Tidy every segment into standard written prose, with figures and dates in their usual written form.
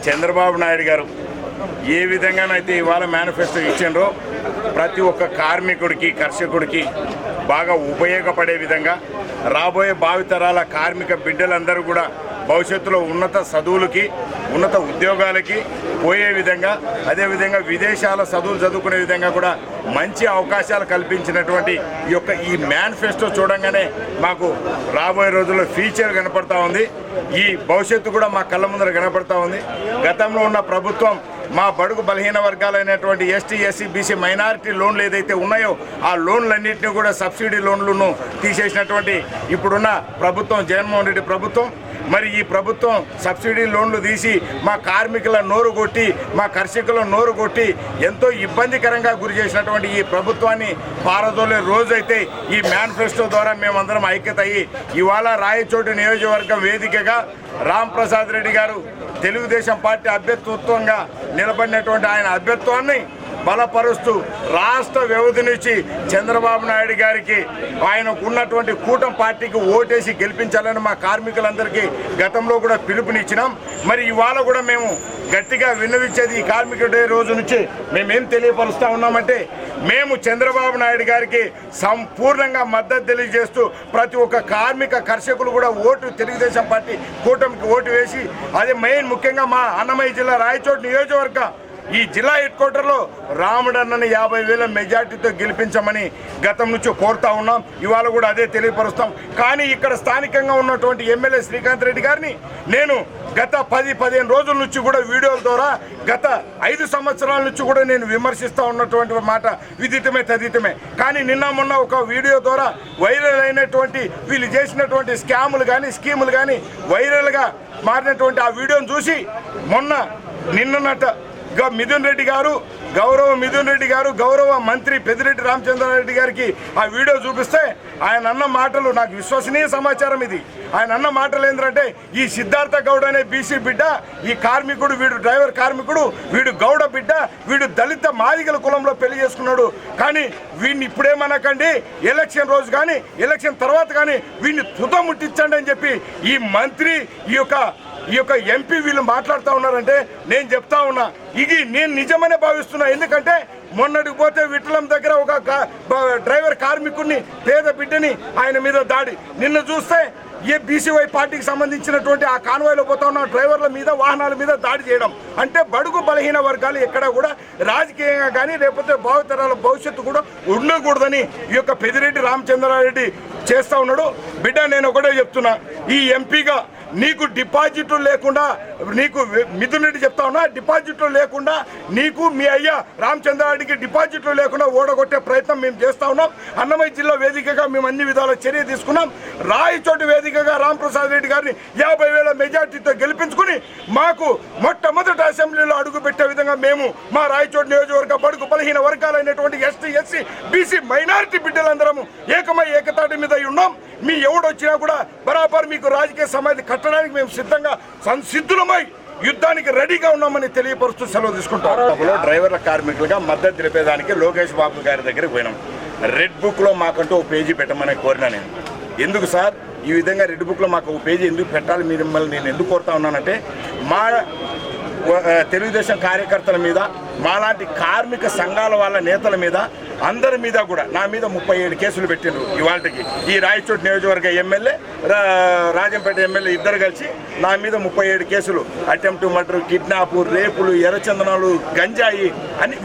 చంద్రబాబు నాయుడు గారు ఏ విధంగానైతే ఇవాళ మేనిఫెస్టో ఇచ్చిండ్రో ప్రతి ఒక్క కార్మికుడికి కర్షకుడికి బాగా ఉపయోగపడే విధంగా రాబోయే భావితరాల కార్మిక బిడ్డలందరూ కూడా భవిష్యత్తులో ఉన్నత చదువులకి ఉన్నత ఉద్యోగాలకి పోయే విధంగా అదేవిధంగా విదేశాల చదువులు చదువుకునే విధంగా కూడా మంచి అవకాశాలు కల్పించినటువంటి ఈ మేనిఫెస్టో చూడంగానే మాకు రాబోయే రోజుల్లో ఫ్యూచర్ కనపడతా ఉంది. ఈ భవిష్యత్తు కూడా మా కళ్ళ ముందర కనపడతా ఉంది. గతంలో ఉన్న ప్రభుత్వం మా బడుగు బలహీన వర్గాలైనటువంటి ఎస్టీ ఎస్సీ బీసీ మైనారిటీ లోన్లు ఏదైతే ఉన్నాయో ఆ లోన్లన్నింటినీ కూడా సబ్సిడీ లోన్లను తీసేసినటువంటి ఇప్పుడున్న ప్రభుత్వం జగన్మోహన్ రెడ్డి ప్రభుత్వం. మరి ఈ ప్రభుత్వం సబ్సిడీ లోన్లు తీసి మా కార్మికుల నోరు కొట్టి మా కర్షకుల నోరు కొట్టి ఎంతో ఇబ్బందికరంగా గురి చేసినటువంటి ఈ ప్రభుత్వాన్ని పారదోలే రోజైతే ఈ మేనిఫెస్టో ద్వారా మేమందరం ఐక్యత అయ్యి ఇవాళ రాయచోటి నియోజకవర్గం వేదికగా రాంప్రసాద్ రెడ్డి గారు తెలుగుదేశం పార్టీ అభ్యర్థిత్వంగా నిలబడినటువంటి ఆయన అభ్యర్థాన్ని బలపరుస్తూ రాష్ట్ర వ్యవధి నుంచి చంద్రబాబు నాయుడు గారికి ఆయనకు ఉన్నటువంటి కూటమి పార్టీకి ఓటేసి గెలిపించాలని మా కార్మికులందరికీ గతంలో కూడా పిలుపునిచ్చినాం. మరి ఇవాళ కూడా మేము గట్టిగా విన్నవించేది ఈ కార్మిక డే రోజు నుంచి మేమేం తెలియపరుస్తూ ఉన్నామంటే మేము చంద్రబాబు నాయుడు గారికి సంపూర్ణంగా మద్దతు తెలియజేస్తూ ప్రతి ఒక్క కార్మిక కర్షకులు కూడా తెలుగుదేశం పార్టీ కూటమికి ఓటు వేసి అదే మెయిన్ ముఖ్యంగా మా అన్నమయ్య జిల్లా రాయచోటి నియోజకవర్గం ఈ జిల్లా హెడ్ క్వార్టర్లో రాముడన్నని 50,000 మెజార్టీతో గెలిపించమని గతం నుంచి కోరుతా ఉన్నాం. ఇవాళ కూడా అదే తెలియపరుస్తాం. కానీ ఇక్కడ స్థానికంగా ఉన్నటువంటి ఎమ్మెల్యే శ్రీకాంత్ రెడ్డి గారిని నేను గత 10-15 రోజుల నుంచి కూడా వీడియోల ద్వారా గత 5 సంవత్సరాల నుంచి కూడా నేను విమర్శిస్తూ ఉన్నటువంటి మాట విదితమే తదితమే. కానీ నిన్న మొన్న ఒక వీడియో ద్వారా వైరల్ అయినటువంటి వీళ్ళు చేసినటువంటి స్కాములు కానీ స్కీములు కానీ వైరల్గా మారినటువంటి ఆ వీడియోను చూసి నిన్ననట మిథున్ రెడ్డి గారు గౌరవ మంత్రి పెద్దిరెడ్డి రామచంద్రారెడ్డి గారికి ఆ వీడియో చూపిస్తే ఆయన అన్న మాటలు నాకు విశ్వసనీయ సమాచారం. ఇది ఆయన అన్న మాటలు ఏంటంటే ఈ సిద్ధార్థ గౌడ్ అనే బీసీ బిడ్డ ఈ కార్మికుడు వీడు డ్రైవర్ కార్మికుడు వీడు గౌడ బిడ్డ వీడు దళిత మాదిగల కులంలో పెళ్లి చేసుకున్నాడు. కానీ వీడిని ఇప్పుడేమనకండి ఎలక్షన్ రోజు కానీ ఎలక్షన్ తర్వాత కానీ వీడిని తుద ముట్టించండి అని చెప్పి ఈ మంత్రి ఈ యొక్క ఎంపీ వీళ్ళు మాట్లాడుతూ ఉన్నారంటే నేను చెప్తా ఉన్నా ఇది నేను నిజమనే భావిస్తున్నా. ఎందుకంటే మొన్నటికి పోతే విఠలం దగ్గర ఒక డ్రైవర్ కార్మికుడిని పేద బిడ్డని ఆయన మీద దాడి, నిన్న చూస్తే ఏ బీసీవై పార్టీకి సంబంధించినటువంటి ఆ కాన్వాయ్లో పోతా ఉన్న డ్రైవర్ల మీద వాహనాల మీద దాడి చేయడం అంటే బడుగు బలహీన వర్గాలు ఎక్కడ కూడా రాజకీయంగా కానీ లేకపోతే భావితరాల భవిష్యత్తు కూడా ఉండకూడదని ఈ యొక్క పెద్దిరెడ్డి రామచంద్రారెడ్డి చేస్తూ ఉన్నాడు. బిడ్డ నేను ఒకటే చెప్తున్నా, ఈ ఎంపీగా నీకు డిపాజిట్లు లేకుండా నీకు మిథున్ రెడ్డి చెప్తా ఉన్నా డిపాజిట్లు లేకుండా నీకు మీ అయ్యా రామచంద్రారెడ్డికి డిపాజిట్లు లేకుండా ఓడగొట్టే ప్రయత్నం మేము చేస్తూ ఉన్నాం. అన్నమయ్య జిల్లా వేదికగా మేము అన్ని విధాల చర్య తీసుకున్నాం. రాయచోటి వేదికగా రాంప్రసాద్ రెడ్డి గారిని 50,000 మెజార్టీతో గెలిపించుకుని మాకు మొట్టమొదటి అసెంబ్లీలో అడుగు పెట్టే విధంగా మేము మా రాయచోటి నియోజకవర్గ బడుగు బలహీన వర్గాలైనటువంటి ఎస్టీ ఎస్సీ బీసీ మైనారిటీ బిడ్డలందరము ఏకతాటి మీద ఉన్నాం. మీ ఎవడొచ్చినా కూడా బరాబర్ మీకు రాజకీయ సమాధి కట్టడానికి మేము సంసిద్ధులమై యుద్ధానికి రెడీగా ఉన్నామని తెలియపరుస్తూ సెలవు తీసుకుంటాం. డ్రైవర్ల కార్మికులుగా మద్దతు తెలిపేదానికి లోకేష్ బాబు గారి దగ్గరికి పోయినాం. రెడ్ బుక్లో మాకంటూ ఒక పేజీ పెట్టమని కోరినా నేను. ఎందుకు సార్ ఈ విధంగా రెడ్ బుక్లో మాకు ఒక పేజీ ఎందుకు పెట్టాలి మిమ్మల్ని నేను ఎందుకు కోరుతా ఉన్నానంటే మా తెలుగుదేశం కార్యకర్తల మీద మాలాంటి కార్మిక సంఘాల వాళ్ళ నేతల మీద అందరి మీద కూడా నా మీద 37 కేసులు పెట్టిండ్రు. ఇవాళకి ఈ రాయచోటి నియోజకవర్గ ఎమ్మెల్యే రాజంపేట ఎమ్మెల్యే ఇద్దరు కలిసి నా మీద 37 కేసులు అటెంప్ట్ మర్డర్ కిడ్నాప్ రేపులు ఎర్రచందనాలు గంజాయి అని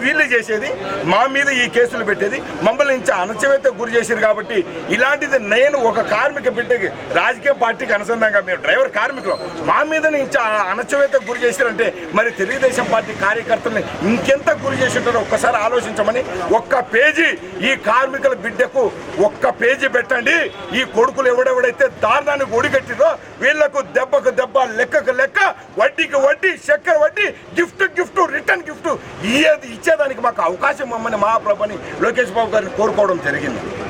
వీళ్ళు చేసేది మా మీద ఈ కేసులు పెట్టేది మమ్మల్ని ఇంత అణచివేత గురి చేశారు. కాబట్టి ఇలాంటిది నేను ఒక కార్మిక బిడ్డకి రాజకీయ పార్టీకి అనుసంధానంగా మేము డ్రైవర్ కార్మికులు మా మీద ఇంత అణచివేత గురి చేశారంటే మరి తెలుగుదేశం పార్టీ కార్యకర్తల్ని ఇంకెంత గురి చేసి ఉంటారో ఒక్కసారి ఆలోచించమని ఒక్క పేజీ ఈ కార్మికుల బిడ్డకు ఒక్క పేజీ పెట్టండి. ఈ కొడుకులు ఎవడెవడైతే దారుణానికి ఒడిగట్టిరో వీళ్లకు దెబ్బకు దెబ్బ లెక్కకు లెక్క వడ్డీకి వడ్డీ చక్కెర వడ్డీ గిఫ్ట్ రిటర్న్ గిఫ్ట్ ఇచ్చేదానికి మాకు అవకాశం ఇవ్వమని మహాప్రభుని లోకేష్ బాబు గారిని కోరుకోవడం జరిగింది.